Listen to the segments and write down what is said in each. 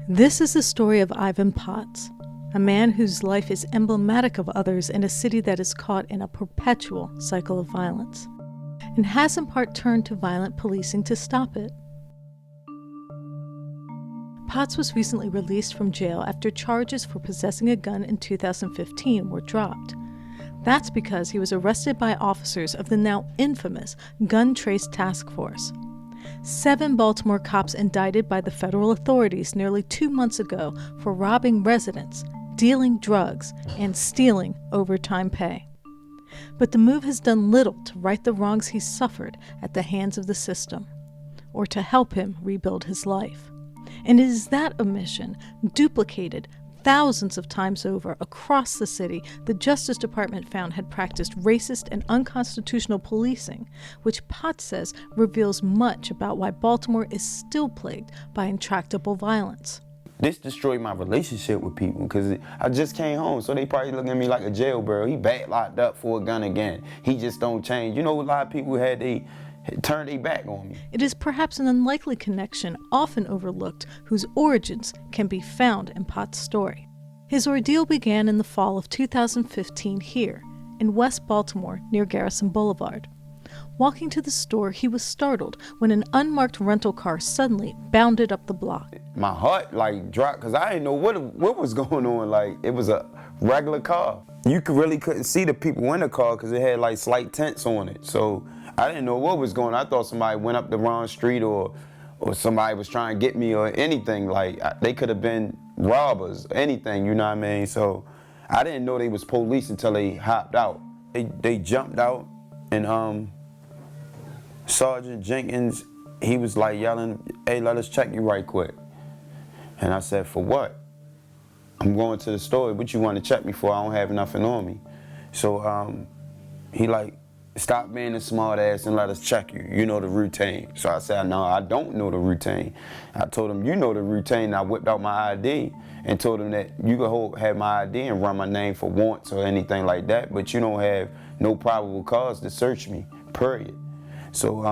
This is the story of Ivan Potts, a man whose life is emblematic of others in a city that is caught in a perpetual cycle of violence, and has in part turned to violent policing to stop it. Potts was recently released from jail after charges for possessing a gun in 2015 were dropped. That's because he was arrested by officers of the now infamous Gun Trace Task Force. 7 Baltimore cops indicted by the federal authorities nearly 2 months ago for robbing residents, dealing drugs, and stealing overtime pay. But the move has done little to right the wrongs he suffered at the hands of the system, or to help him rebuild his life. And it is that omission, duplicated thousands of times over across the city, the Justice Department found had practiced racist and unconstitutional policing, which Potts says reveals much about why Baltimore is still plagued by intractable violence. This destroyed my relationship with people because I just came home, so they probably looking at me like a jailbird. He back locked up for a gun again. He just don't change. You know, a lot of people turned their back on me. It is perhaps an unlikely connection, often overlooked, whose origins can be found in Potts' story. His ordeal began in the fall of 2015 here, in West Baltimore near Garrison Boulevard. Walking to the store, he was startled when an unmarked rental car suddenly bounded up the block. My heart dropped because I didn't know what was going on. Like, it was a regular car. You couldn't see the people in the car because it had slight tents on it. So I didn't know what was going on. I thought somebody went up the wrong street or somebody was trying to get me or anything. They could have been robbers, anything, you know what I mean? So I didn't know they was police until they hopped out. They jumped out, and Sergeant Jenkins, he was yelling, "Hey, let us check you right quick." And I said, "For what?" "I'm going to the store. What you want to check me for? I don't have nothing on me." So he "Stop being a smart ass and let us check you. You know the routine." So I said, "No, I don't know the routine." I told him, "You know the routine." I whipped out my ID and told him that you could have my ID and run my name for warrants or anything like that, but you don't have no probable cause to search me, period. So,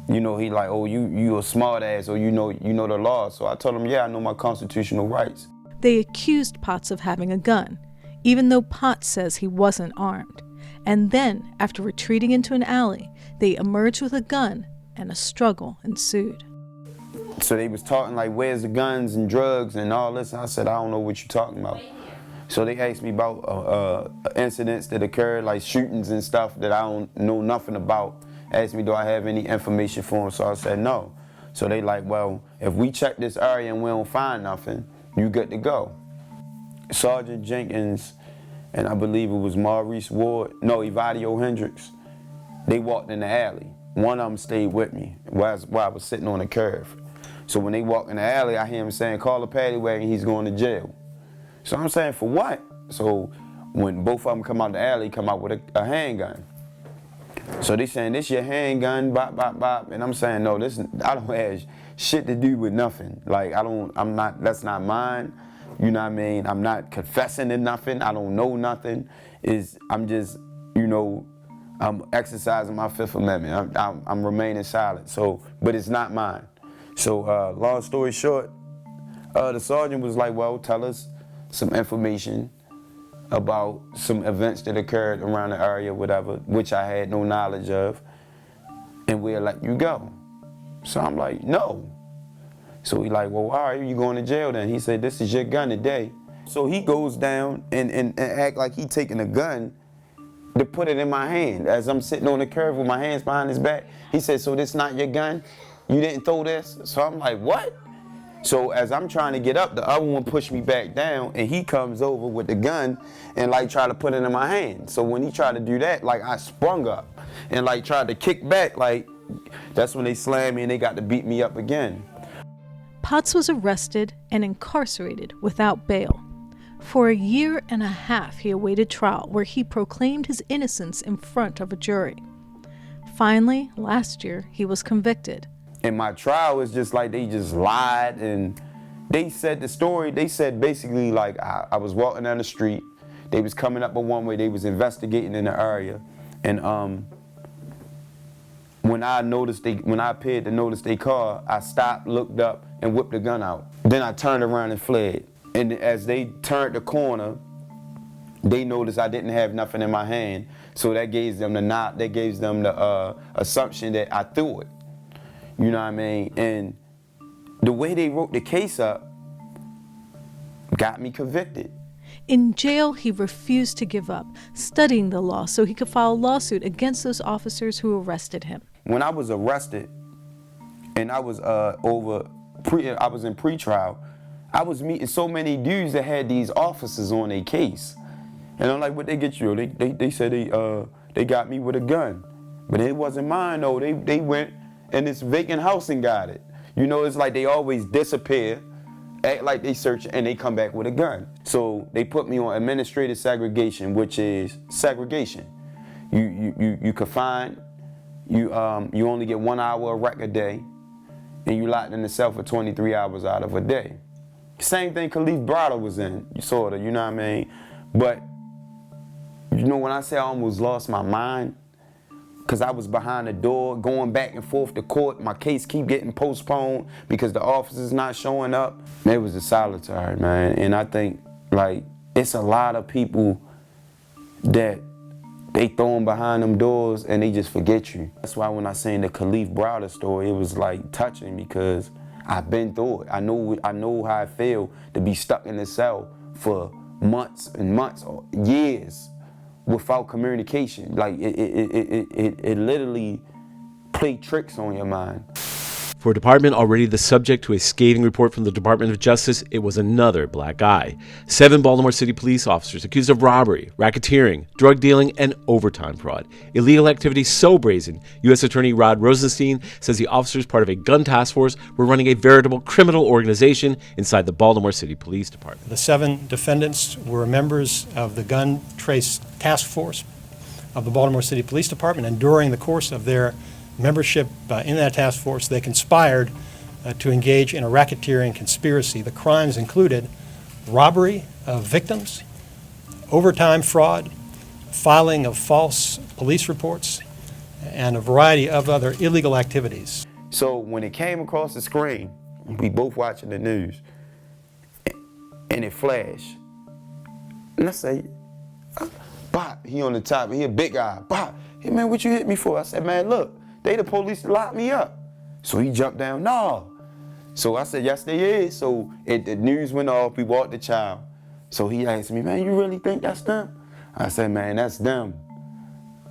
he "Oh, you a smart ass, or you know the law." So I told him, "Yeah, I know my constitutional rights." They accused Potts of having a gun, even though Potts says he wasn't armed. And then, after retreating into an alley, they emerged with a gun, and a struggle ensued. So they was talking "Where's the guns and drugs and all this?" And I said, "I don't know what you're talking about." So they asked me about incidents that occurred, shootings and stuff that I don't know nothing about. Asked me, do I have any information for them? So I said, no. So they "Well, if we check this area and we don't find nothing, you good to go." Sergeant Jenkins and I believe it was Maurice Ward, no, Evadio Hendricks, they walked in the alley. One of them stayed with me while I was sitting on the curb. So when they walked in the alley, I hear him saying, "Call the paddy wagon, he's going to jail." So I'm saying, "For what?" So when both of them come out the alley, come out with a handgun. So they saying, "This your handgun, bop, bop, bop." And I'm saying, "No, I don't have shit to do with nothing. That's not mine. You know what I mean? I'm not confessing to nothing. I don't know nothing. I'm just, I'm exercising my Fifth Amendment. I'm remaining silent. So, but it's not mine." So, long story short, the sergeant was "Well, tell us some information about some events that occurred around the area, whatever, which I had no knowledge of, and we'll let you go." So I'm like, "No." So he "Well, why are you going to jail then?" He said, "This is your gun today." So he goes down and act like he taking a gun to put it in my hand as I'm sitting on the curb with my hands behind his back. He said, "So this not your gun? You didn't throw this?" So I'm like, "What?" So as I'm trying to get up, the other one pushed me back down, and he comes over with the gun and try to put it in my hand. So when he tried to do that, I sprung up and tried to kick back. That's when they slammed me and they got to beat me up again. Potts was arrested and incarcerated without bail. For 1.5 years, he awaited trial, where he proclaimed his innocence in front of a jury. Finally, last year, he was convicted. And my trial was just they just lied, and they said the story. They said basically I was walking down the street. They was coming up a one-way. They was investigating in the area, and when when I appeared to notice their car, I stopped, looked up, and whipped the gun out. Then I turned around and fled. And as they turned the corner, they noticed I didn't have nothing in my hand, so that gave them the assumption that I threw it. You know what I mean? And the way they wrote the case up got me convicted. In jail, he refused to give up, studying the law so he could file a lawsuit against those officers who arrested him. When I was arrested, and I was I was in pretrial, I was meeting so many dudes that had these officers on their case. And I'm like, what they get you? They said they got me with a gun. But it wasn't mine though. They went in this vacant house and got it. You know, it's like they always disappear, act like they search, and they come back with a gun. So they put me on administrative segregation, which is segregation. You confined, you only get 1 hour of rec a day, and you locked in the cell for 23 hours out of a day. Same thing Khalif Browder was in, sort of, you know what I mean? But, you know, when I say I almost lost my mind, because I was behind the door, going back and forth to court, my case keep getting postponed because the officer's not showing up. It was a solitary, man. And I think, like, it's a lot of people that they throw them behind them doors and they just forget you. That's why when I seen the Khalif Browder story, it was like touching because I've been through it. I know how it feel to be stuck in the cell for months and months or years without communication. Like it literally played tricks on your mind. For a department already the subject to a scathing report from the Department of Justice, it was another black eye. 7 Baltimore City police officers accused of robbery, racketeering, drug dealing, and overtime fraud. Illegal activity so brazen, U.S. Attorney Rod Rosenstein says the officers, part of a gun task force, were running a veritable criminal organization inside the Baltimore City Police Department. The 7 defendants were members of the gun trace task force of the Baltimore City Police Department, and during the course of their membership in that task force, they conspired to engage in a racketeering conspiracy. The crimes included robbery of victims, overtime fraud, filing of false police reports, and a variety of other illegal activities. So when it came across the screen, we both watching the news, and it flashed. And I say, Bop, he on the top, he a big guy. Bop, hey man, what you hit me for? I said, man, look, they the police that locked me up. So he jumped down, no. So I said, yes, they is. So the news went off, we walked the child. So he asked me, man, you really think that's them? I said, man, that's them.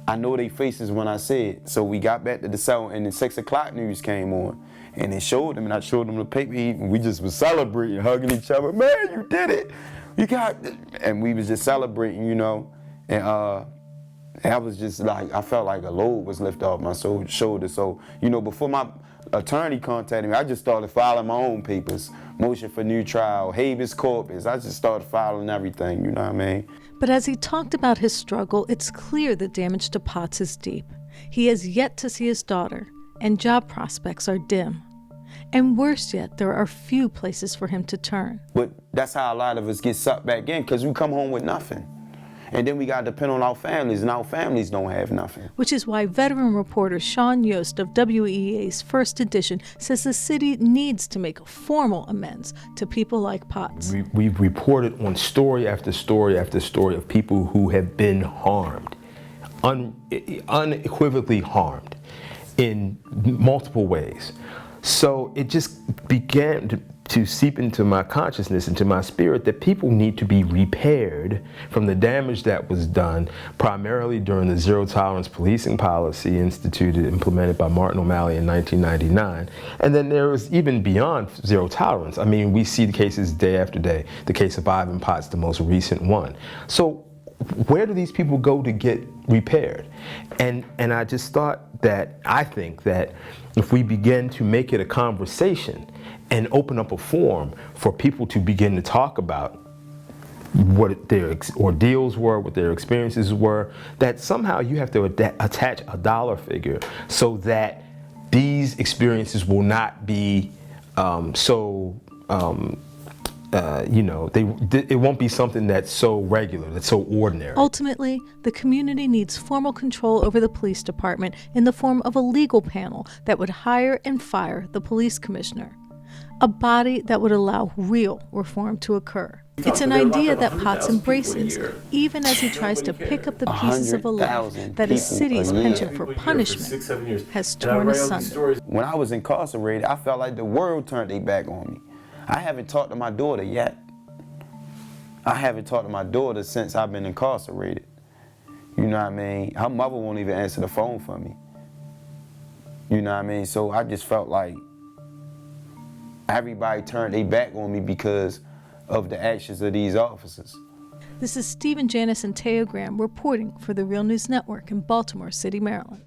I know they faces when I say it. So we got back to the cell and the 6 o'clock news came on. And they showed them, and I showed them the paper, and we just was celebrating, hugging each other. Man, you did it. You got it. And we was just celebrating, you know. And I was just like, I felt like a load was lifted off my shoulder. So, you know, before my attorney contacted me, I just started filing my own papers. Motion for new trial, habeas corpus. I just started filing everything, you know what I mean? But as he talked about his struggle, it's clear the damage to Potts is deep. He has yet to see his daughter, and job prospects are dim. And worse yet, there are few places for him to turn. But that's how a lot of us get sucked back in, because we come home with nothing. And then we got to depend on our families, and our families don't have nothing. Which is why veteran reporter Sean Yost of WEA's First Edition says the city needs to make formal amends to people like Potts. We've reported on story after story after story of people who have been harmed, unequivocally harmed in multiple ways. So it just began to seep into my consciousness, into my spirit, that people need to be repaired from the damage that was done primarily during the zero tolerance policing policy implemented by Martin O'Malley in 1999. And then there was even beyond zero tolerance. I mean, we see the cases day after day. The case of Ivan Potts, the most recent one. So where do these people go to get repaired? And I just thought that, I think that if we begin to make it a conversation and open up a forum for people to begin to talk about what their ordeals were, what their experiences were, that somehow you have to attach a dollar figure so that these experiences will not be so it won't be something that's so regular, that's so ordinary. Ultimately, the community needs formal control over the police department in the form of a legal panel that would hire and fire the police commissioner, a body that would allow real reform to occur. It's an idea that Potts embraces, even as he tries to pick up the pieces of a life that his city's penchant for punishment has torn asunder. When I was incarcerated, I felt like the world turned their back on me. I haven't talked to my daughter yet. I haven't talked to my daughter since I've been incarcerated. You know what I mean? Her mother won't even answer the phone for me. You know what I mean? So I just felt like everybody turned their back on me because of the actions of these officers. This is Stephen, Janis, and Taya Graham reporting for the Real News Network in Baltimore City, Maryland.